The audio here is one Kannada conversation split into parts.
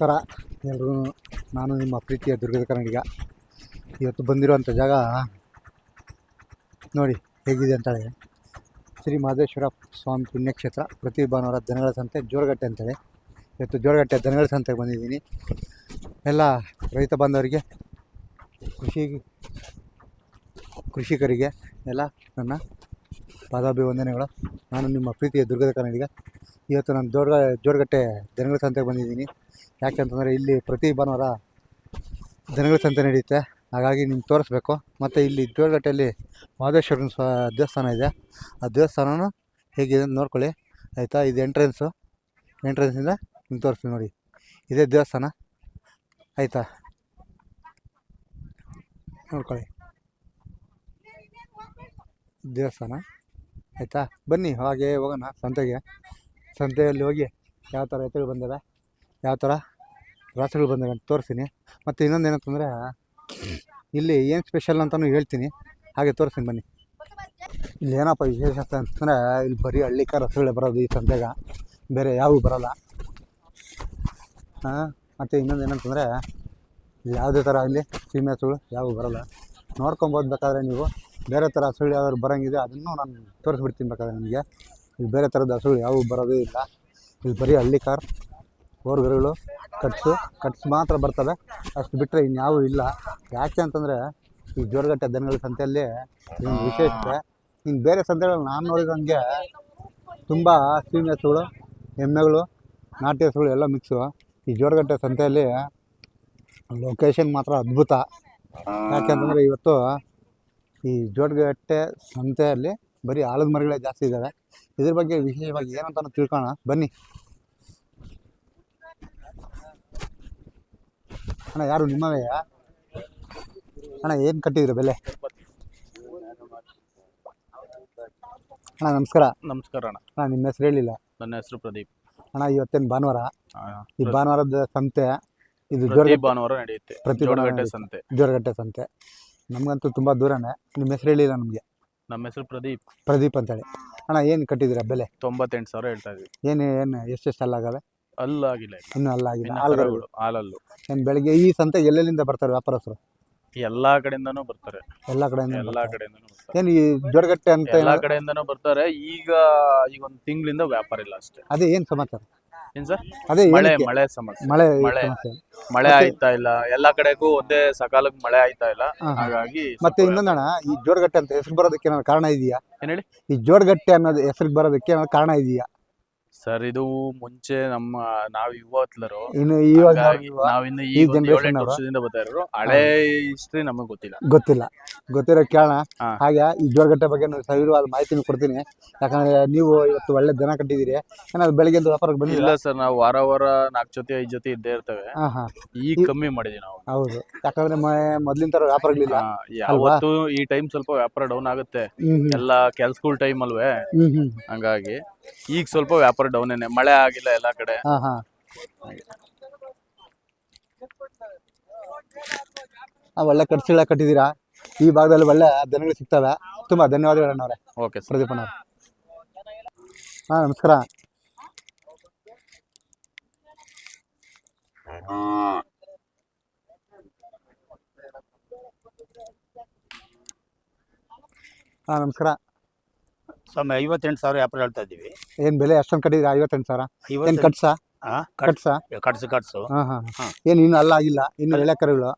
ನಮಸ್ಕಾರ ಎಲ್ಲರೂ. ನಾನು ನಿಮ್ಮ ಪ್ರೀತಿಯ ದುರ್ಗದ ಕನ್ನಡಿಗ. ಇವತ್ತು ಬಂದಿರುವಂಥ ಜಾಗ ನೋಡಿ ಹೇಗಿದೆ ಅಂತೇಳಿ, ಶ್ರೀ ಮಹದೇಶ್ವರ ಸ್ವಾಮಿ ಪುಣ್ಯಕ್ಷೇತ್ರ. ಪ್ರತಿ ಭಾನುವಾರ ದನಗಳ ಸಂತೆ ಜೋರಗಟ್ಟೆ ಅಂತೇಳಿ. ಇವತ್ತು ಜೋರಗಟ್ಟೆ ದನಗಳ ಸಂತೆಗೆ ಬಂದಿದ್ದೀನಿ. ಎಲ್ಲ ರೈತ ಬಾಂಧವರಿಗೆ, ಕೃಷಿಕರಿಗೆ ಎಲ್ಲ ನನ್ನ ಪಾದಾಭಿವಂದನೆಗಳು. ನಾನು ನಿಮ್ಮ ಪ್ರೀತಿಯ ದುರ್ಗದ ಕನ್ನಡಿಗ. ಇವತ್ತು ನಾನು ಜೋರಗಟ್ಟೆ ದನಗಳ ಸಂತೆಗೆ ಬಂದಿದ್ದೀನಿ. ಯಾಕೆಂತಂದರೆ ಇಲ್ಲಿ ಪ್ರತಿ ಭಾನುವಾರ ದನಗಳ ಸಂತೆ ನಡೆಯುತ್ತೆ, ಹಾಗಾಗಿ ನಿಮ್ಗೆ ತೋರಿಸ್ಬೇಕು. ಮತ್ತು ಇಲ್ಲಿ ಜೋರಗಟ್ಟೆಯಲ್ಲಿ ಮಹದೇಶ್ವರನ ದೇವಸ್ಥಾನ ಇದೆ. ಆ ದೇವಸ್ಥಾನನೂ ಹೇಗಿದೆ ಅಂತ ನೋಡ್ಕೊಳ್ಳಿ, ಆಯಿತಾ. ಇದು ಎಂಟ್ರೆನ್ಸಿಂದ ನಿಮ್ಗೆ ತೋರಿಸ್ತೀನಿ ನೋಡಿ. ಇದೇ ದೇವಸ್ಥಾನ, ಆಯಿತಾ, ನೋಡ್ಕೊಳ್ಳಿ ದೇವಸ್ಥಾನ, ಆಯಿತಾ. ಬನ್ನಿ ಹಾಗೆ ಹೋಗೋಣ ಸಂತೆಯಲ್ಲಿ ಹೋಗಿ ಯಾವ ಥರ ಎತ್ತುಗಳು ಬಂದಿವೆ, ಯಾವ ಥರ ರಾಸುಗಳು ಬಂದಿವೆ ಅಂತ ತೋರಿಸ್ತೀನಿ. ಮತ್ತು ಇನ್ನೊಂದು ಏನಂತಂದರೆ, ಇಲ್ಲಿ ಏನು ಸ್ಪೆಷಲ್ ಅಂತಲೂ ಹೇಳ್ತೀನಿ, ಹಾಗೆ ತೋರಿಸ್ತೀನಿ ಬನ್ನಿ. ಇಲ್ಲಿ ಏನಪ್ಪ ವಿಶೇಷ ಅಂತಂದರೆ, ಇಲ್ಲಿ ಬರೀ ಹಳ್ಳಿಕಾರ ರಸಗಳೇ ಬರೋದು ಈ ಸಂತೆಗೆ, ಬೇರೆ ಯಾವೂ ಬರೋಲ್ಲ. ಮತ್ತು ಇನ್ನೊಂದು ಏನಂತಂದರೆ, ಇಲ್ಲಿ ಯಾವುದೇ ಥರ ಆಗಲಿ ಸೀಮೆ ಹಸುಗಳು ಯಾವೂ ಬರೋಲ್ಲ. ನೋಡ್ಕೊಬೋದು. ಬೇಕಾದರೆ ನೀವು ಬೇರೆ ಥರ ಹಸುಗಳು ಯಾವ್ದಾದ್ರು ಬರೋಂಗಿದೆ ಅದನ್ನು ನಾನು ತೋರಿಸ್ಬಿಡ್ತೀನಿ ಬೇಕಾದ್ರೆ ನಿಮಗೆ. ಇಲ್ಲಿ ಬೇರೆ ಥರದ ಹಸುಗಳು ಯಾವೂ ಬರೋದೇ ಇಲ್ಲ. ಇಲ್ಲಿ ಬರೀ ಹಳ್ಳಿಕಾರ್ ಓರ್ಗರುಗಳು ಕಟ್ಸ್ ಮಾತ್ರ ಬರ್ತವೆ, ಅಷ್ಟು ಬಿಟ್ಟರೆ ಇನ್ಯಾವೂ ಇಲ್ಲ. ಯಾಕೆ ಅಂತಂದರೆ, ಈ ಜೋರಗಟ್ಟೆ ದನಗಳ ಸಂತೆಯಲ್ಲಿ ಇದೊಂದು ವಿಶೇಷತೆ. ಇನ್ನು ಬೇರೆ ಸಂತೆಗಳು ನಾನು ನೋಡಿದಂಗೆ ತುಂಬ ಸೀಮೆ ಹಸುಗಳು, ಎಮ್ಮೆಗಳು, ನಾಟಿ ಹಸುಗಳು ಎಲ್ಲ ಮಿಕ್ಸು. ಈ ಜೋರಗಟ್ಟೆ ಸಂತೆಯಲ್ಲಿ ಲೊಕೇಶನ್ ಮಾತ್ರ ಅದ್ಭುತ. ಯಾಕೆಂತಂದರೆ ಇವತ್ತು ಈ ಜೋರಗಟ್ಟೆ ಸಂತೆಯಲ್ಲಿ ಬರೀ ಆಲದ ಮರಗಳೇ ಜಾಸ್ತಿ ಇದ್ದಾವೆ. ಇದ್ರ ಬಗ್ಗೆ ವಿಶೇಷವಾಗಿ ಏನಂತ ತಿಳ್ಕೊಳ್ಳೋಣ ಬನ್ನಿ. ಅಣ್ಣ, ಯಾರು ನಿಮ್ಮವೇ ಅಣ್ಣ? ಏನು ಕಟ್ಟಿದ್ರು ಬೆಲೆ ಅಣ್ಣ? ನಮಸ್ಕಾರ. ನಮಸ್ಕಾರ ಅಣ್ಣ. ಅಣ್ಣ, ನಿಮ್ಮ ಹೆಸರು ಹೇಳಿಲ್ಲ. ನನ್ನ ಹೆಸರು ಪ್ರದೀಪ್ ಅಣ್ಣ. ಇವತ್ತೇನು ಭಾನುವಾರ, ಈ ಭಾನುವಾರದ ಸಂತೆ ಇದು ಭಾನುವಾರ ನಡೆಯುತ್ತೆ. ಪ್ರತಿ ಜೋರಗಟ್ಟೆ ಸಂತೆ ನಮಗಂತೂ ತುಂಬ ದೂರನೇ. ನಿಮ್ಮ ಹೆಸರು ಹೇಳಿಲ್ಲ ನಮಗೆ. ನಮ್ಮ ಹೆಸರು ಪ್ರದೀಪ್ ಅಂತೇಳಿ. ಅಣ್ಣ, ಏನು ಕಟ್ಟಿದ್ದೀರಾ ಬೆಲೆ? 98,000 ಹೇಳ್ತಾ ಇದ್ವಿ. ಏನು ಎಷ್ಟು ಅಲ್ಲಾಗವೆ? ಅಲ್ಲಾಗಿಲ್ಲ, ಇನ್ನೂ ಅಲ್ಲಾಗಿಲ್ಲ. ಹಾಲಲ್ಲು. ಏನು ಬೆಳಗ್ಗೆ ಈ ಸಂತೆಗೆ ಎಲ್ಲೆಲ್ಲಿಂದ ಬರ್ತಾರೆ ವ್ಯಾಪಾರಸ್ಥರು? ಎಲ್ಲಾ ಕಡೆಯಿಂದನೂ ಬರ್ತಾರೆ. ಎಲ್ಲ ಕಡೆಯಿಂದ ಬರ್ತಾರೆ. ಏನು ಈ ಜೋರಗಟ್ಟೆ ಅಂತ ಎಲ್ಲಾ ಕಡೆಯಿಂದನೂ ಬರ್ತಾರೆ. ಈಗ ಒಂದು ತಿಂಗಳಿಂದ ವ್ಯಾಪಾರ ಇಲ್ಲ ಅಷ್ಟೇ. ಅದೇ ಏನು ಸಮಾಚಾರ? ಏನ್ ಸರ್? ಅದೇ ಮಳೆ ಸಮಸ್ಯೆ. ಮಳೆ ಆಯ್ತಾ ಇಲ್ಲ, ಎಲ್ಲಾ ಕಡೆಗೂ ಒಂದೇ ಸಕಾಲಕ್ಕೆ ಮಳೆ ಆಯ್ತಾ ಇಲ್ಲ. ಹಾಗಾಗಿ ಮತ್ತೆ ಇನ್ನೊಂದಣ್ಣ, ಈ ಜೋರಗಟ್ಟೆ ಅಂತ ಹೆಸರು ಬರೋದಕ್ಕೆ ಏನಾದ್ರು ಕಾರಣ ಇದೆಯಾ? ಏನ್ ಹೇಳಿ? ಈ ಜೋರಗಟ್ಟೆ ಅನ್ನೋದು ಹೆಸರು ಬರೋದಕ್ಕೆ ಏನಾದ್ರು ಕಾರಣ ಇದೆಯಾ ಸರ್? ಇದು ಮುಂಚೆ ನಾವ್ ಯುವತ್ಲರು, ನಾವಿನ್ನು ಈ 7-8 ವರ್ಷದಿಂದ ಬರ್ತಾ ಇರೋರು. ಹಳೆ ಹಿಸ್ಟ್ರಿ ನಮಗ್ ಗೊತ್ತಿರೋ ಕೇಳೋಣ. ಹಾಗೆ ಈ ಜೋರಗಟ್ಟೆ ಬಗ್ಗೆ ಸವಿರವಾದ ಮಾಹಿತಿನೂ ಕೊಡ್ತೀನಿ. ಯಾಕಂದ್ರೆ ನೀವು ಇವತ್ತು ಒಳ್ಳೆ ದನ ಕಟ್ಟಿದ್ದೀರಿ. ಏನಾದ್ರು ಬೆಳಿಗ್ಗೆ ವ್ಯಾಪಾರಕ್ಕೆ ಬಂದಿಲ್ಲ? ಇಲ್ಲ ಸರ್, ನಾವು ವಾರ 4 ಜೊತೆ 5 ಜೊತೆ ಇದ್ದೇ ಇರ್ತೇವೆ. ಈಗ ಕಮ್ಮಿ ಮಾಡಿದೀವಿ ನಾವು. ಹೌದು, ಯಾಕಂದ್ರೆ ಮೊದ್ಲಿನ ತರ ವ್ಯಾಪಾರಗಳಿಲ್ಲ. ಯಾವತ್ತು ಈ ಟೈಮ್ ಸ್ವಲ್ಪ ವ್ಯಾಪಾರ ಡೌನ್ ಆಗುತ್ತೆ, ಎಲ್ಲಾ ಕೆಲ್ಸಗಳ ಟೈಮ್ ಅಲ್ವೇ. ಹಂಗಾಗಿ ಈಗ ಸ್ವಲ್ಪ ವ್ಯಾಪಾರ ಡೌನ್. ಮಳೆ ಆಗಿಲ್ಲ ಎಲ್ಲಾ ಕಡೆ. ಒಳ್ಳೆ ಕಟ್ಸಿಗಳ ಕಟ್ಟಿದ್ದೀರಾ. ಈ ಭಾಗದಲ್ಲಿ ಒಳ್ಳೆ ದನಗಳು ಸಿಗ್ತವೆ. ತುಂಬಾ ಧನ್ಯವಾದಗಳನ್ನವ್ರೆ. ಓಕೆ ಪ್ರದೀಪಣ್ಣ. ನಮಸ್ಕಾರ. ನಮಸ್ಕಾರ ಸ್ವಾಮಿ. 58,000 ವ್ಯಾಪಾರ ಹೇಳ್ತಾ ಇದ್ದೀವಿ. ಏನ್ ಬೆಲೆ ಅಷ್ಟೊಂದು ಕಟ್ಟಿದ್ರಿ? 58,000 ಏನ್ ಕಟ್ಸ? ಕಟ್ಸು. ಏನ್ ಇನ್ನು ಅಲ್ಲಾಗಿಲ್ಲ? ಇನ್ನು ಎಳೆಕರುಗಳು?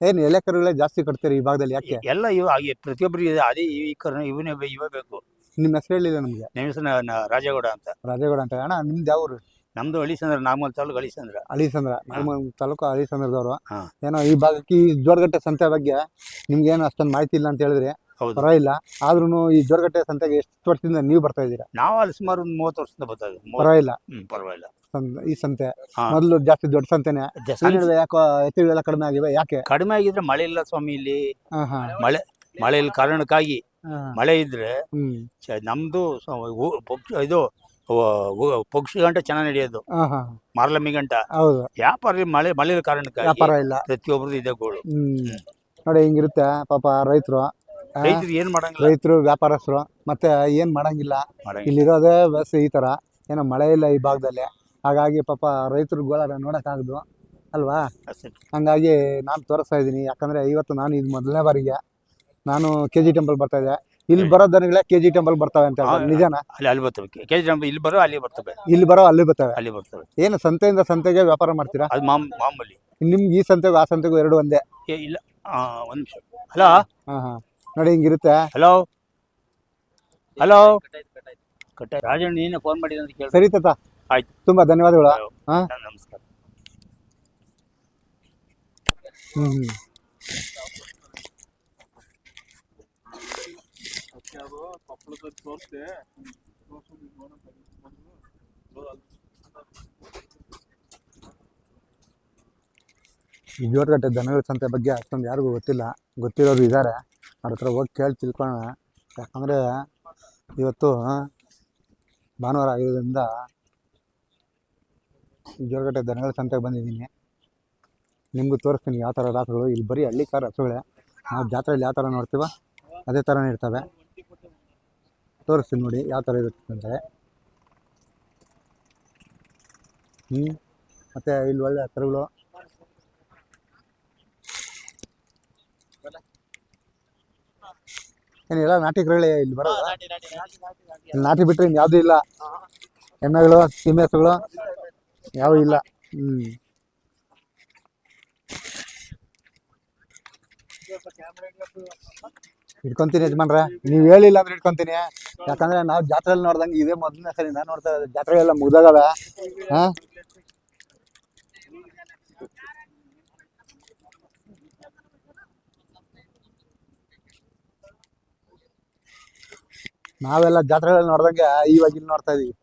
ಏನ್ ಎಳೆಕರುಗಳೇ ಜಾಸ್ತಿ ಕಟ್ತೀರಿ ಈ ಭಾಗದಲ್ಲಿ, ಯಾಕೆ? ಎಲ್ಲ ಇವು ಪ್ರತಿಯೊಬ್ಬರಿಗೆ ಅದೇ ಇವೇ ಬೇಕು. ನಿಮ್ಮ ಹೆಸರು ಹೇಳಿಲ್ಲ ನಮ್ಗೆ. ನಿಮ್ಮ ಹೆಸರು ರಾಜೇಗೌಡ ಅಂತ. ಅಣ್ಣ, ನಿಮ್ದು ಯಾವ ಊರು? ನಮ್ದು ಹಳಿಸಂದ್ರ, ನಾಮಲ್ ತಾಲೂಕು ಹಳಿಸಂದ್ರ. ನಾಮಲ್ ತಾಲೂಕು ಹಳಿಸಂದ್ರದವರು. ಏನೋ ಈ ಭಾಗಕ್ಕೆ ಈ ಜೋರಗಟ್ಟೆ ಸಂತೆ ಬಗ್ಗೆ ನಿಮ್ಗೆ ಏನು ಅಷ್ಟೊಂದು ಮಾಹಿತಿ ಇಲ್ಲ ಅಂತ ಹೇಳಿದ್ರಿ. ಪರವಾಗಿಲ್ಲ. ಆದ್ರೂ ಈ ಜೋರಗಟ್ಟೆ ಸಂತೆಗೆ ಎಷ್ಟು ವರ್ಷದಿಂದ ನೀವು ಬರ್ತಾ ಇದ್ದೀರಾ? ನಾವು ಅಲ್ಲಿ ಸುಮಾರು 30 ವರ್ಷದಿಂದ ಬರ್ತಾ ಇದ್ದೀವಿ. ಪರವಾಗಿಲ್ಲ. ಈ ಸಂತೆ ಮೊದಲು ಜಾಸ್ತಿ ದೊಡ್ಡ ಸಂತೆನೆ. ಯಾಕೋ ಎತ್ತುಗಳೆಲ್ಲ ಕಡಿಮೆ ಆಗಿವೆ, ಯಾಕೆ? ಕಡಿಮೆ ಆಗಿದ್ರೆ ಮಳೆ ಇಲ್ಲ ಸ್ವಾಮಿ ಇಲ್ಲಿ. ಮಳೆ ಇಲ್ಲ ಕಾರಣಕ್ಕಾಗಿ. ಮಳೆ ಇದ್ರೆ ನಮ್ದು ಇದು ಪಕ್ಷಿ ಗಂಟೆ ಚೆನ್ನಾಗಿ ನಡೆಯೋದು. ಮಾರ್ಲಮ್ಮಿ ಗಂಟ ವ್ಯಾಪಾರ. ಮಳೆ ಕಾರಣಕ್ಕಾಗಿ ವ್ಯಾಪಾರ ಇಲ್ಲ. ಪ್ರತಿಯೊಬ್ಬರದ್ದು ಇದೆ ಗೋಳು. ನೋಡಿ, ಹಿಂಗಿರುತ್ತೆ ಪಾಪ ರೈತರು. ಏನ್ ಮಾಡಂಗಿಲ್ಲ. ರೈತರು, ವ್ಯಾಪಾರಸ್ಥರು ಮತ್ತೆ ಏನ್ ಮಾಡಂಗಿಲ್ಲ. ಇಲ್ಲಿರೋದೇ ವ್ಯವಸ್ಥೆ ಈ ತರ. ಏನೋ ಮಳೆ ಇಲ್ಲ ಈ ಭಾಗದಲ್ಲಿ, ಹಾಗಾಗಿ ಪಾಪ ರೈತರು ಗೋಳಾಟ ನೋಡೋಕ್ಕಾಗದು ಅಲ್ವಾ. ಅಷ್ಟೇ. ಹಂಗಾಗಿ ನಾನು ತೋರಿಸ್ತಾ ಇದ್ದೀನಿ. ಯಾಕಂದರೆ ಇವತ್ತು ನಾನು ಇದು ಮೊದಲನೇ ಬಾರಿಗೆ ನಾನು ಕೆ ಜಿ ಟೆಂಪಲ್ ಬರ್ತಾ ಇದ್ದೆ. ಇಲ್ಲಿ ಬರೋ ದನಗಳೇ ಕೆ ಜಿ ಟೆಂಪಲ್ ಬರ್ತವೆ ಅಂತ ಹೇಳ್ತಾರೆ. ನಿಜನಾ? ಅಲ್ಲಿ ಬರ್ತವೆ ಕೆ ಜಿ ಇಲ್ಲಿ ಬರೋ ಅಲ್ಲಿ ಬರ್ತವೆ, ಇಲ್ಲಿ ಬರೋ ಅಲ್ಲಿ ಬರ್ತವೆ. ಅಲ್ಲಿ ಬರ್ತವೆ. ಏನು ಸಂತೆಯಿಂದ ಸಂತೆಗೆ ವ್ಯಾಪಾರ ಮಾಡ್ತೀರಾ? ಅದು ಮಾಮೂಲಿ. ನಿಮ್ಗೆ ಈ ಸಂತೆಗೂ ಆ ಸಂತೆಗೂ ಎರಡು ಒಂದೇ? ಇಲ್ಲ, ಒಂದು ನಿಮಿಷ. ಹಲೋ. ಹಾಂ ನೋಡಿ ಹಿಂಗಿರುತ್ತೆ. ಹಲೋ ಹಲೋ ರಾಜಣ್ಣ ನೀನೇ ಫೋನ್ ಮಾಡಿದ ಅಂತ ಕೇಳಿ. ಸರಿ ತಾತ, ಆಯ್ತು, ತುಂಬ ಧನ್ಯವಾದಗಳು. ಹಾಂ ನಮಸ್ಕಾರ. ಈ ಜೋಟಗಟ್ಟೆ ದನಗಳ ಸಂತೆ ಬಗ್ಗೆ ಅಷ್ಟೊಂದು ಯಾರಿಗೂ ಗೊತ್ತಿಲ್ಲ. ಗೊತ್ತಿರೋರು ಇದ್ದಾರೆ, ಅವ್ರ ಹತ್ರ ಹೋಗಿ ಕೇಳಿ ತಿಳ್ಕೊಳ್ಳೋಣ. ಯಾಕಂದರೆ ಇವತ್ತು ಭಾನುವಾರ ಆಗಿರೋದ್ರಿಂದ ಈ ಜೋಟಗಟ್ಟೆ ದನಗಳ ಸಂತೆಗೆ ಬಂದಿದ್ದೀನಿ. ನಿಮಗೂ ತೋರಿಸ್ತೀನಿ ಯಾವ ಥರ ರಾಸುಗಳು. ಇಲ್ಲಿ ಬರೀ ಹಳ್ಳಿಕಾರ ಹಸುಗಳೇ. ನಾವು ಜಾತ್ರೆಯಲ್ಲಿ ಯಾವ ಥರ ನೋಡ್ತೀವೋ ಅದೇ ಥರನೇ ಇರ್ತವೆ. ತೋರಿಸ್ತೀನಿ ನೋಡಿ ಯಾವ ಥರ ಇರುತ್ತೆ ಅಂತ. ಮತ್ತು ಇಲ್ಲಿ ಒಳ್ಳೆ ಕರುಗಳು. ಏನಿಲ್ಲ ನಾಟಿ ಕರುಗಳೇ ಇಲ್ಲಿ ಬರೋದು. ಇಲ್ಲಿ ನಾಟಿ ಬಿಟ್ಟರೆ ಇನ್ನು ಯಾವುದೂ ಇಲ್ಲ. ಎಮ್ಮೆಗಳು ಸೀಮೆ ಹಸುಗಳು ಯಾವೂ ಇಲ್ಲ. ಇಟ್ಕೊಂತೀನಿ ಯಜಮಾನ್ರೆ, ನೀವು ಹೇಳಿಲ್ಲ ಅಂದ್ರೆ ಇಟ್ಕೊಂತೀನಿ. ಯಾಕಂದ್ರೆ ನಾವು ಜಾತ್ರೆಯಲ್ಲಿ ನೋಡ್ದಂಗೆ ಇದೇ ಮೊದಲನೇ ಸರಿ ನಾನು ನೋಡ್ತಾ ಇರೋದು. ಜಾತ್ರೆ ಎಲ್ಲ ಮುಗ್ದಾಗವೆ. ಹಾಂ ನಾವೆಲ್ಲ ಜಾತ್ರೆಗಳಲ್ಲಿ ನೋಡ್ದಂಗೆ ಇವಾಗ ಇಲ್ಲಿ ನೋಡ್ತಾ ಇದೀವಿ.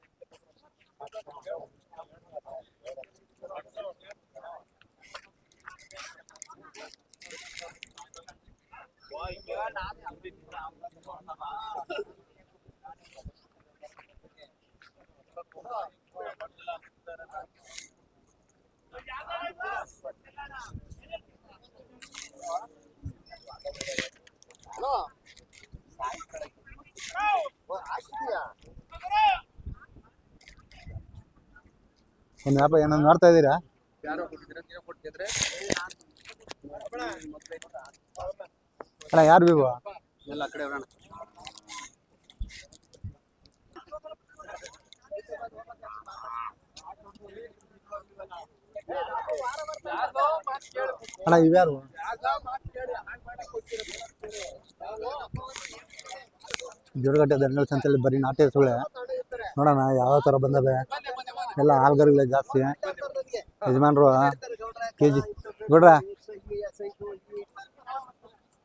ಒಂದು ವ್ಯಾಪಾರ ಏನೋ ನೋಡ್ತಾ ಇದ್ದೀರಾ? ಅಣ್ಣ ಯಾರು ಬೇಕು? ಎಲ್ಲ ಕಡೆ ಬರೋಣ. ಅಣ್ಣ ಇವ್ಯಾರು? ಜೋಡಗಟ್ಟೆ ದನಗಳ ಸಂತೆಯಲ್ಲಿ ಬರೀ ನಾಟಿ ಹಸುಗಳೇ. ನೋಡೋಣ ಯಾವ ಥರ ಬಂದವೆ. ಎಲ್ಲ ಹಾಲ್ಗರುಗಳೇ ಜಾಸ್ತಿ. ಯಜಮಾನ್ರು ಕೆ ಜಿ ನೋಡ್ರ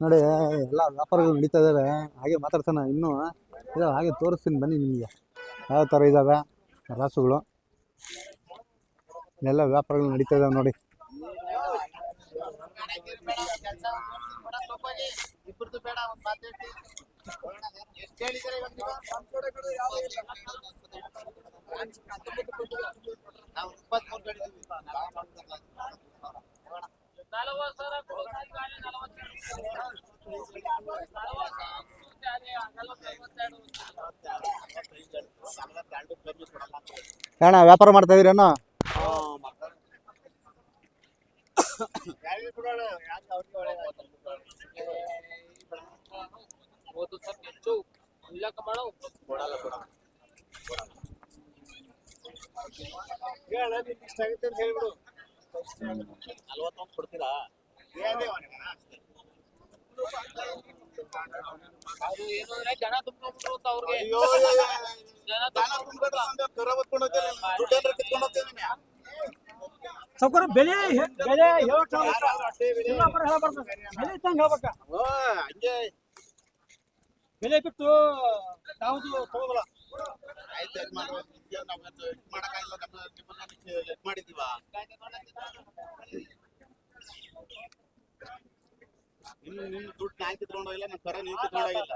ನೋಡಿ ಎಲ್ಲ ವ್ಯಾಪಾರಗಳು ನಡೀತಾ ಇದ್ದಾವೆ. ಹಾಗೆ ಮಾತಾಡ್ತಾನೆ ಇನ್ನೂ ಇದಾವೆ, ಹಾಗೆ ತೋರಿಸ್ತೀನಿ ಬನ್ನಿ ನಿಮಗೆ ಯಾವ ಥರ ಇದ್ದಾವೆ ರಾಸುಗಳು. ಎಲ್ಲ ವ್ಯಾಪಾರಗಳು ನಡೀತಾ ಇದ್ದಾವೆ ನೋಡಿ. ಅಣ್ಣ ವ್ಯಾಪಾರ ಮಾಡ್ತಾ ಇದೀರೇನೋ? ಸೌಕರ್ಯ ಬೆಲೆ ಬೆಲೆ ಬೆಲೆ ಬಿಟ್ಟು ಯಾವುದು ತಗೋಬಲ್ಲ. ದುಡ್ಡು ನಾನ್ ಕಿತ್ಕೊಂಡೋಗಿಲ್ಲ, ನನ್ನ ಕರ ನೀವು ಕಿತ್ಕೊಂಡೋಗಿಲ್ಲ.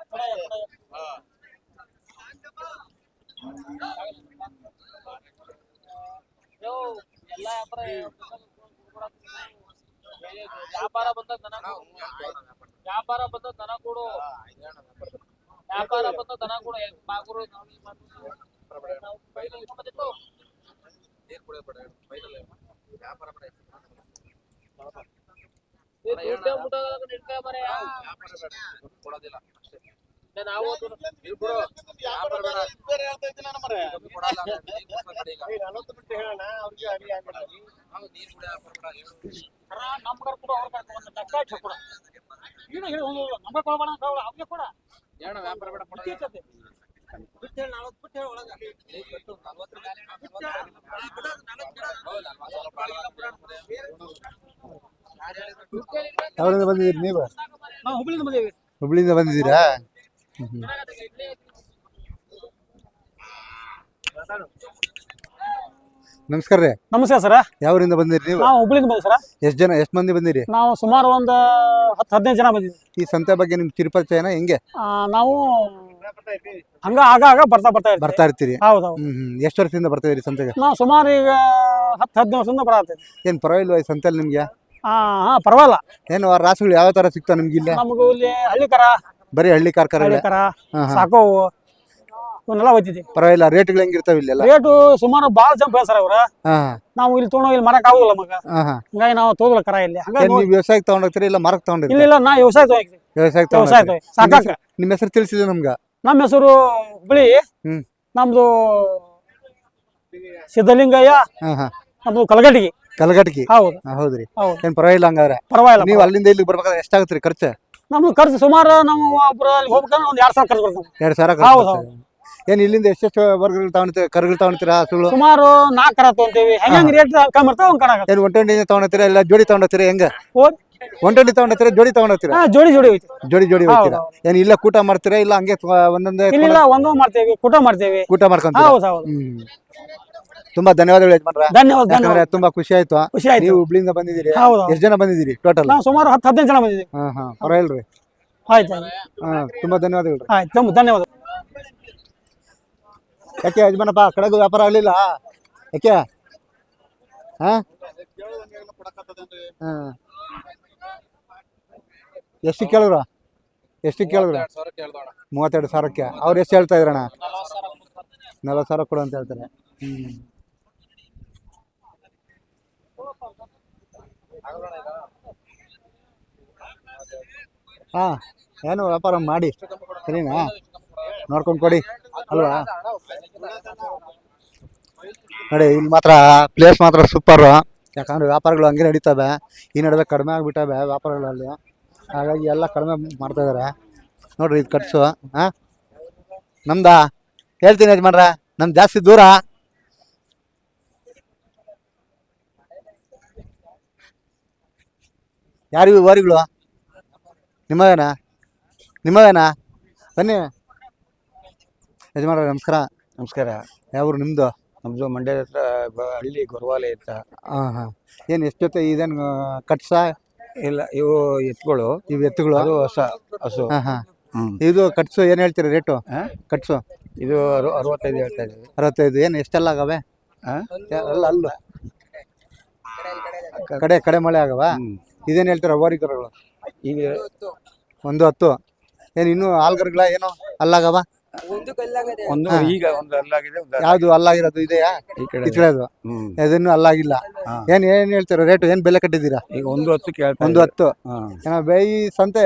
ವ್ಯಾಪಾರ ಬಂದ ದನ ವ್ಯಾಪಾರ ಬಂದ ದನ ಕೊಡು, ವ್ಯಾಪಾರ ಬಂದ ದನ ಕೊಡು. ಯಾವ್ರಿಂದ ಬಂದಿದ್ದೀರಿ ನೀವು? ನಾವು ಹುಬ್ಳಿಯಿಂದ ಬಂದೇವಿ. ಹುಬ್ಳಿಯಿಂದ ಬಂದಿದ್ದೀರಾ? ನಮಸ್ಕಾರ ರೀ. ನಮಸ್ಕಾರ ಸರ. ಯಾವ್ರಿಂದ ಬಂದಿರಿ ನೀವು? ನಾವು ಹುಬ್ಳಿಯಿಂದ ಬಂದಿವಿ ಸರ. ಎಷ್ಟು ಮಂದಿ ಬಂದಿರಿ? ನಾವು ಸುಮಾರು ಒಂದು 10-15 ಜನ ಬಂದಿದ್ವಿ. ಈ ಸಂತೆ ಬಗ್ಗೆ ನಿಮ್ ಕಿರುಪರಿಚಯನ ಹೆಂಗೆ? ನಾವು ಹಂಗ ಆಗ ಬರ್ತಾ ಇರ್ತೀರಿ? ಹೌದು. ಎಷ್ಟು ವರ್ಷದಿಂದ ಬರ್ತಾ ಇದೀರಿ ಸಂತೆಗೆ? ನಾವು ಸುಮಾರು ಈಗ 10-15 ವರ್ಷದಿಂದ ಬರತ್ತೇವೆ. ಏನ್ ಪರವಾಗಿಲ್ವಾ ಈ ಸಂತೆಯಲ್ಲಿ ನಿಮ್ಗೆ? ಪರವಾಗಿಲ್ಲ. ಏನು ರಾಸುಗಳು ಯಾವ ತರ ಸಿಗ್ತಾವ ನಿಮ್ಗೆ ಇಲ್ಲಿ? ನಮಗೂ ಇಲ್ಲಿ ಹಳ್ಳಿ ಕರ, ಬರೀ ಹಳ್ಳಿ ಕಾರ್ಕರ ಸಾಕೋವು ಇವನ್ನೆಲ್ಲ ಹೋಗ್ತಿದ್ವಿ. ಪರವಾಗಿಲ್ಲ. ರೇಟ್ಗಳು ಹೆಂಗಿರ್ತಾವ ಇಲ್ಲೆಲ್ಲ? ರೇಟು ಸುಮಾರು ಬಾಳ ಜಂಪ್ ಹೇಳ್ತಾರ ಅವ್ರ. ನಾವು ಇಲ್ಲಿ ತೊಗೊಂಡು ಇಲ್ಲಿ ಮರಕ್ ಆಗುದಿಲ್ಲ ಮಗ, ಹಂಗಾಗಿ ನಾವು ತೋದಲ್ಲ ಕರ ಇಲ್ಲಿ. ನೀವು ವ್ಯವಸಾಯಕ್ಕೆ ತಗೊಂಡೋಗ್ತೀರಿ ಇಲ್ಲ ಮರಕ್ ತಗೊಂಡಿರಿ? ಇಲ್ಲ ನಾ ವ್ಯವಸಾಯ ತಗೊಂಡಿದ್ವಿ. ವ್ಯವಸಾಯ ಸಾಕಾಕ. ನಿಮ್ಮ ಹೆಸರು ತಿಳಿಸಿಲ್ಲ ನಮ್ಗ? ನಮ್ಮ ಹೆಸರು ಹುಬ್ಳಿ, ನಮ್ದು ಸಿದ್ದಲಿಂಗಯ್ಯ, ನಮ್ದು ಕಲಗಟ್ಟಿಗೆ. ಹೌದ್ರಿ. ಏನ್ ಪರವಾಗಿಲ್ಲ ಹಂಗಾದ್ರೆ? ಪರವಾಗಿಲ್ಲ. ನೀವು ಅಲ್ಲಿಂದ ಇಲ್ಲಿಗೆ ಬರ್ಬೇಕಾದ್ರೆ ಎಷ್ಟಾಗತ್ರಿ ಖರ್ಚು? ನಮ್ದು ಖರ್ಚು ಸುಮಾರು ನಾವು ಒಬ್ರು ಅಲ್ಲಿ ಹೋಗ್ಬೇಕಂದ್ರೆ ಒಂದು 2,000 ಖರ್ಚು ಬರ್ತದೆ. 2,000? ಹೌದು. ಏನ್ ಇಲ್ಲಿಂದ ಎಷ್ಟೆಷ್ಟು ವರ್ಗಗಳು ತಗೊಂಡ್ತೀರಾ? ಕರುಗಳು ತಗೊಂಡ್ತೀರಾ? ಹಸುಗಳು ಸುಮಾರು 4 ಕರ ತಗೊಂತೀವಿ. ಹೆಂಗ್ ರೇಟ್ ಕಮ್ಮಿ ಇರ್ತಾವ ಒಂದ್ ಕರ. ಏನ್ ಒಂಟೊಂಡಿ ತಗೊಂಡ್ತೀರಾ ಇಲ್ಲ ಜೋಡಿ ತಗೊಂಡ್ತೀರಾ? ಹೆಂಗ ಒಂಟೊಂಡಿ ತಗೊಂಡ್ತೀರಾ ಜೋಡಿ ತಗೊಂಡ್ತೀರಾ? ಜೋಡಿ ಹೋಯ್ತು. ಜೋಡಿ ಹೋಗ್ತೀರಾ? ಏನ್ ಇಲ್ಲ ಕೂಟ ಮಾಡ್ತೀರಾ ಇಲ್ಲ ಹಂಗೆ ಒಂದೊಂದೇ? ಇಲ್ಲ ಒಂದೊಂದು ಮಾಡ್ತೇವಿ, ಕೂಟ ಮಾಡ್ತೇವಿ. ಕೂಟ ಮಾಡ್ಕೊಂತೀರಾ? ಹೌದು. ತುಂಬಾ ಧನ್ಯವಾದಗಳು ಯಜಮಾನ್ರೆ. ಧನ್ಯವಾದ. ತುಂಬಾ ಖುಷಿ ಆಯ್ತು. ನೀವು ಹುಬ್ಳಿಯಿಂದ ಬಂದಿದ್ದೀರಿ? ಎಷ್ಟು ಜನ ಬಂದಿದ್ದೀರಿ ಟೋಟಲ್? ನಾವು ಸುಮಾರು 10-15 ಜನ ಬಂದಿದ್ದೀವಿ. ಪರವಾಗಿಲ್ರಿ. ಆಯ್ತು. ತುಂಬಾ ಧನ್ಯವಾದಗಳು. ಆಯ್ತು, ಧನ್ಯವಾದ. ಯಾಕೆ ಯಜಮಾನಪ್ಪ ಕಡೆಗೂ ವ್ಯಾಪಾರ ಆಗ್ಲಿಲ್ಲ? ಯಾಕೆ? ಎಷ್ಟು ಕೇಳಿದ್ರು? 32,000ಕ್ಕೆ. ಅವ್ರು ಎಷ್ಟು ಹೇಳ್ತಾ ಇದ್ರಣ್ಣ? 40,000 ಕೊಡು ಅಂತ ಹೇಳ್ತಾರೆ. ಏನು ವ್ಯಾಪಾರ ಮಾಡಿ ಸರಿನಾ? ನೋಡ್ಕೊಂಡು ಕೊಡಿ ಅಲ್ವಾ? ನೋಡಿ ಇಲ್ಲಿ ಮಾತ್ರ ಪ್ಲೇಸ್ ಮಾತ್ರ ಸೂಪರ್. ಯಾಕಂದ್ರೆ ವ್ಯಾಪಾರಗಳು ಹಂಗೆ ನಡೀತವೆ. ಈ ನಡುವೆ ಕಡಿಮೆ ಆಗಿಬಿಟ್ಟವೆ ವ್ಯಾಪಾರಗಳಲ್ಲಿ, ಹಾಗಾಗಿ ಎಲ್ಲ ಕಡಿಮೆ ಮಾಡ್ತಾ ಇದಾರೆ. ನೋಡ್ರಿ ಇದು ಕಟ್ಸು. ನಮ್ದಾ ಹೇಳ್ತೀನಿ ಯಜಮಾನ್ರ, ನಮ್ದು ಜಾಸ್ತಿ ದೂರ. ಯಾರಿಗೂ ಓರಿಗಳು ನಿಮ್ಮವೇನಾ? ಬನ್ನಿ ಯಜಮಾನ್ರ. ನಮಸ್ಕಾರ. ಯಾವ್ರು ನಿಮ್ದು? ನಮ್ದು ಮಂಡ್ಯದ ಹತ್ರ ಹಳ್ಳಿ ಗೊರವಾಲೆ ಅಂತ. ಏನು ಎಷ್ಟು ಜೊತೆ ಇದೇನು ಕಟ್ಸ? ಇಲ್ಲ, ಇವು ಎತ್ತುಗಳು. ಇವು ಎತ್ತುಗಳು? ಅದು ಹಸು. ಇದು ಕಟ್ಸು ಏನು ಹೇಳ್ತೀರಿ ರೇಟು? ಕಟ್ಸು ಇದು 65 ಹೇಳ್ತಾ ಇದ್ದೀವಿ. 65. ಏನು ಎಷ್ಟೆಲ್ಲ ಆಗವೆ? ಅಲ್ಲ ಕಡೆ ಮಳೆ ಆಗವ? ಇದೇನು ಹೇಳ್ತೀರ ಓರಿಗರುಗಳು? ಈಗ 110. ಏನು ಇನ್ನೂ ಆಲ್ಗರ್ಗಳ ಏನು ಅಲ್ಲಾಗವ? ಒಂದು ಈಗ ಒಂದು ಅಲ್ಲಾಗಿದೆ. ಯಾವ್ದು ಅಲ್ಲಾಗಿರೋದು ಇದೆಯಾ? ಈ ಕಡೆ ಅದು ಅದನ್ನು ಅಲ್ಲಾಗಿಲ್ಲ. ಏನ್ ಹೇಳ್ತೀರಾ ರೇಟು? ಏನ್ ಬೆಲೆ ಕಟ್ಟಿದ್ದೀರಾ? ಈಗ 110 ಕೇಳ್ತಾ. 110. ಈ ಸಂತೆ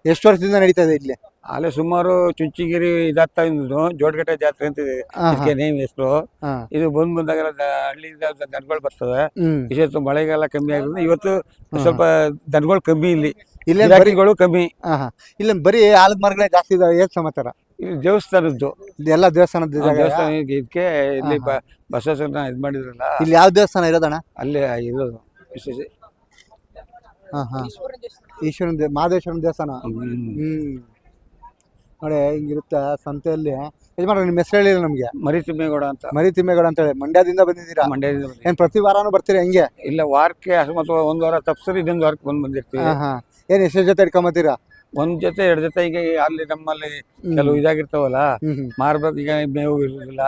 ಎಷ್ಟು ವರ್ಷದಿಂದ ನಡೀತಾ ಇದೆ ಇಲ್ಲಿ? ಅಲ್ಲೇ ಸುಮಾರು ಚುಂಚಿಗಿರಿ ಇದಾಗ್ತಾ ಇದ್ದು ಜೋಡಗಟ್ಟೆ ಜಾತ್ರೆ ಅಂತಿದೆ. ನೇಮ್ ಹೆಸರು. ಇದು ಬಂದಾಗ ಹಳ್ಳಿಯಿಂದ ದನಗಳು ಬರ್ತವೆ. ವಿಶೇಷ ಮಳೆಗಾಲ ಕಮ್ಮಿ ಆಗಿರೋದ್ರಿಂದ ಇವತ್ತು ಸ್ವಲ್ಪ ದನಗಳು ಕಮ್ಮಿ ಇಲ್ಲಿ. ಇಲ್ಲೇ ಬರಿಗಳು ಕಮ್ಮಿ. ಇಲ್ಲ ಬರೀ ಆಲದ ಮರಗಳೇ ಜಾಸ್ತಿ ಇದಾವೆ. ಏನ್ ಸಮಾಚಾರ? ಇದು ದೇವಸ್ಥಾನದ್ದು. ಎಲ್ಲ ದೇವಸ್ಥಾನದ ದೇವಸ್ಥಾನ ಇದಕ್ಕೆ ಇಲ್ಲಿ ಬಸವನ ಇದ್ ಮಾಡಿದ್ರಲ್ಲ. ಇಲ್ಲಿ ಯಾವ ದೇವಸ್ಥಾನ ಇರೋದಣ್ಣ? ಅಲ್ಲೇ ಇರೋದು ಈಶ್ವರನ ಮಹದೇಶ್ವರನ ದೇವಸ್ಥಾನ. ನೋಡಿ ಹಿಂಗಿರುತ್ತೆ ಸಂತೆಯಲ್ಲಿ. ಯಜಮಾನ್ರೆ ನಿಮ್ಮ ಹೆಸರು ಹೇಳಿಲ್ಲ ನಮ್ಗೆ? ಮರಿತಿಮ್ಮೇಗೌಡ ಅಂತ ಹೇಳಿ. ಮಂಡ್ಯದಿಂದ ಬಂದಿದ್ದೀರಾ? ಮಂಡ್ಯದಿಂದ. ಏನ್ ಪ್ರತಿ ವಾರಾನು ಬರ್ತೀರಾ ಹೆಂಗೆ? ಇಲ್ಲ, ವಾರಕ್ಕೆ ಅಥವಾ ಒಂದು ವಾರ ತಪ್ಸರಿ ಇನ್ನೊಂದು ವಾರಕ್ಕೆ ಬಂದಿರ್ತೀವಿ. ಏನ್ ಎಷ್ಟು ಜೊತೆ ಇಟ್ಕೊಂಬತ್ತೀರಾ? ಒಂದ್ ಜೊತೆ 2 ಜೊತೆ. ಈಗ ಅಲ್ಲಿ ನಮ್ಮಲ್ಲಿ ಕೆಲವು ಇದಾಗಿರ್ತಾವಲ್ಲ, ಮಾರ್ಬೇಕು. ಈಗ ಮೇವು ಇರುದಿಲ್ಲ,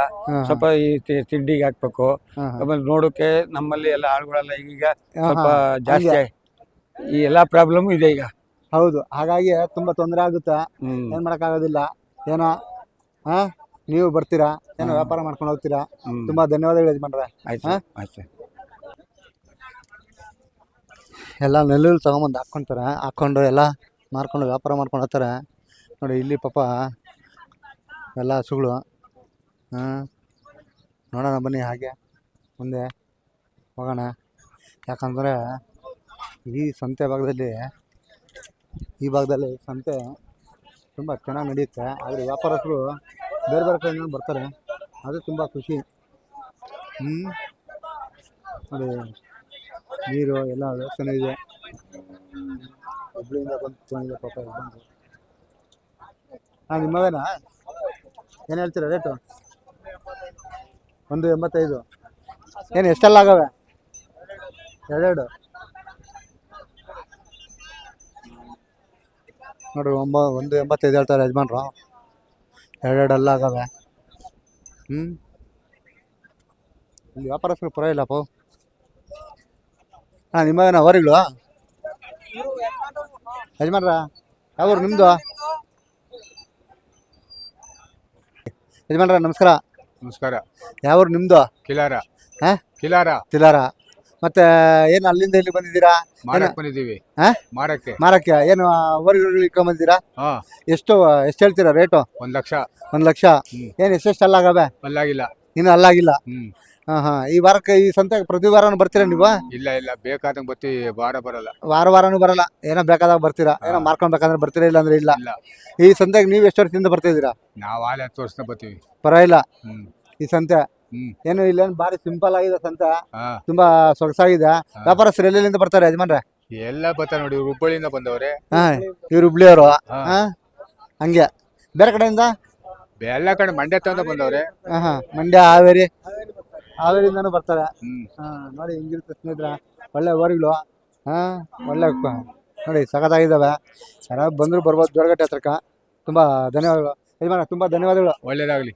ಸ್ವಲ್ಪ ಈ ತಿಂಡಿಗೆ ಹಾಕ್ಬೇಕು. ಆಮೇಲೆ ನೋಡೋಕೆ ನಮ್ಮಲ್ಲಿ ಎಲ್ಲ ಆಳುಗಳೆಲ್ಲ ಈಗ ಸ್ವಲ್ಪ ಜಾಸ್ತಿ. ಈ ಎಲ್ಲಾ ಪ್ರಾಬ್ಲಮ್ ಇದೆ ಈಗ. ಹೌದು, ಹಾಗಾಗಿ ತುಂಬಾ ತೊಂದರೆ ಆಗುತ್ತೆ. ಏನ್ ಮಾಡಕ್ ಆಗೋದಿಲ್ಲ. ಏನೋ ನೀವು ಬರ್ತೀರಾ ಏನೋ ವ್ಯಾಪಾರ ಮಾಡ್ಕೊಂಡು ಹೋಗ್ತೀರಾ. ತುಂಬಾ ಧನ್ಯವಾದಗಳು ಯಜಮಾನ್ರೆ. ಆಯ್ತು ಹಾ? ಆಯ್ತು. ಎಲ್ಲ ನೆಲ್ಲುಲ್ಲಿ ತಗೊಂಬಂದು ಹಾಕ್ಕೊಂಡು ಎಲ್ಲ ಮಾರ್ಕೊಂಡು ವ್ಯಾಪಾರ ಮಾಡ್ಕೊಂಡು ಹೋಗ್ತಾರೆ ನೋಡಿ. ಇಲ್ಲಿ ಪಾಪ ಎಲ್ಲ ಹಸುಗಳು. ನೋಡೋಣ ಬನ್ನಿ, ಹಾಗೆ ಮುಂದೆ ಹೋಗೋಣ. ಯಾಕಂದರೆ ಈ ಭಾಗದಲ್ಲಿ ಸಂತೆ ತುಂಬ ಚೆನ್ನಾಗಿ ನಡೆಯುತ್ತೆ. ಆದರೆ ವ್ಯಾಪಾರಸ್ಥರು ಬೇರೆ ಬೇರೆ ಕಡೆಯಿಂದ ಬರ್ತಾರೆ, ಅದು ತುಂಬ ಖುಷಿ. ನೋಡಿ, ನೀರು ಎಲ್ಲ ವ್ಯವಸ್ಥೆ ಇದೆ. ಹುಬ್ಳಿಯಿಂದ ಬಂದು ತೊಗೊಂಡಿದೆ ಪಾಪ ಬಂದು. ನಿಮ್ಮವೇನಾ? ಏನು ಹೇಳ್ತೀರಾ ರೇಟು? 185. ಏನು ಎಷ್ಟೆಲ್ಲ ಆಗವೆ? 2 ನೋಡ್ರಿ. 185 ಹೇಳ್ತಾರೆ ಯಜಮಾನ್ರು. 2 ಎಲ್ಲ ಆಗವೆ. ಇಲ್ಲಿ ವ್ಯಾಪಾರಸ್ಥರು ಪರವಾಗಿಲ್ಲಪ್ಪ. ನಿಮ್ಮವೇನ ಅವರಿಗಳು ಯಜಮಾನ್ರ? ಯಾವ್ರು ನಿಮ್ಮದು? ಯಜಮಾನ್ರ ನಮಸ್ಕಾರ. ನಮಸ್ಕಾರ. ಯಾವ್ರು ನಿಮ್ಮದು? ಕಿಲಾರ. ಹಾಂ, ಕಿಲಾರ. ಮತ್ತೆ ಏನು ಅಲ್ಲಿಂದ ಇಲ್ಲಿ ಬಂದಿದ್ದೀರಾ? ಮಾರಕ್ ಬಂದಿದ್ದೀವಿ. ಮಾರಕ್ಕೆ ಏನು ಊರುಗಳು ಇಟ್ಕೊಂಬಂದಿದ್ದೀರಾ? ಎಷ್ಟು ಹೇಳ್ತೀರಾ ರೇಟು? 1 ಲಕ್ಷ. 1 ಲಕ್ಷ. ಏನು ಎಷ್ಟೆಷ್ಟು ಅಲ್ಲಾಗವೆ? ಅಲ್ಲಾಗಿಲ್ಲ. ಇನ್ನು ಅಲ್ಲಾಗಿಲ್ಲ. ಈ ವಾರಕ್ಕೆ ಈ ಸಂತೆಗೆ ಪ್ರತಿ ವಾರನೂ ಬರ್ತೀರಾ ನೀವು? ಇಲ್ಲ ಬೇಕಾದಂಗೆ ಬರ್ತೀವಿ, ಬರಲ್ಲ. ವಾರನೂ ಬರಲ್ಲ, ಏನೋ ಬೇಕಾದಾಗ ಬರ್ತೀರಾ? ಏನೋ ಮಾರ್ಕೊಳ್ಬೇಕಂದ್ರೆ ಬರ್ತೀರಾ, ಇಲ್ಲ ಅಂದ್ರೆ ಇಲ್ಲ. ಈ ಸಂತೆಗೆ ನೀವು ಎಷ್ಟು ವರ್ಷದಿಂದ ಬರ್ತಾ ಇದ್ದೀರಾ? ನಾವು 10 ವರ್ಷದಿಂದ ಬರ್ತೀವಿ. ಪರವಾಗಿಲ್ಲ. ಈ ಸಂತೆ ಏನು ಇಲ್ಲೇನು ಭಾರಿ ಸಿಂಪಲ್ ಆಗಿದೆ ಸಂತೆ, ತುಂಬಾ ಸೊಗಸಾಗಿದೆ. ವ್ಯಾಪಾರಸ್ಥರು ಎಲ್ಲಿಂದ ಬರ್ತಾರೆ ಯಜಮಾನ್ರೆ? ಎಲ್ಲ ಬರ್ತಾರೆ ನೋಡಿ, ಹುಬ್ಬಳ್ಳಿಯಿಂದ ಬಂದವ್ರೆ. ಇವ್ರು ಹುಬ್ಳಿಯವರು. ಹಂಗೆ ಬೇರೆ ಕಡೆಯಿಂದ ಎಲ್ಲ ಕಡೆ ಮಂಡ್ಯ ತಂದ ಬಂದವ್ರೆ. ಮಂಡ್ಯ, ಹಾವೇರಿಯಿಂದನೂ ಬರ್ತಾರೆ. ನೋಡಿ ಹಿಂಗಿರುತ್ತೆ ಸ್ನೇಹಿತರ, ಒಳ್ಳೆ ಊರುಗಳು. ಒಳ್ಳೆ ನೋಡಿ ಸಖತ್ತಾಗಿದ್ದಾವೆ. ಯಾರಾದ್ರು ಬಂದ್ರು ಬರ್ಬೋದು ಜೋಡಗಟ್ಟೆ ಹತ್ರಕ್ಕೆ. ತುಂಬಾ ಧನ್ಯವಾದಗಳು ಯಜಮಾನ, ತುಂಬಾ ಧನ್ಯವಾದಗಳು. ಒಳ್ಳೇದಾಗ್ಲಿ.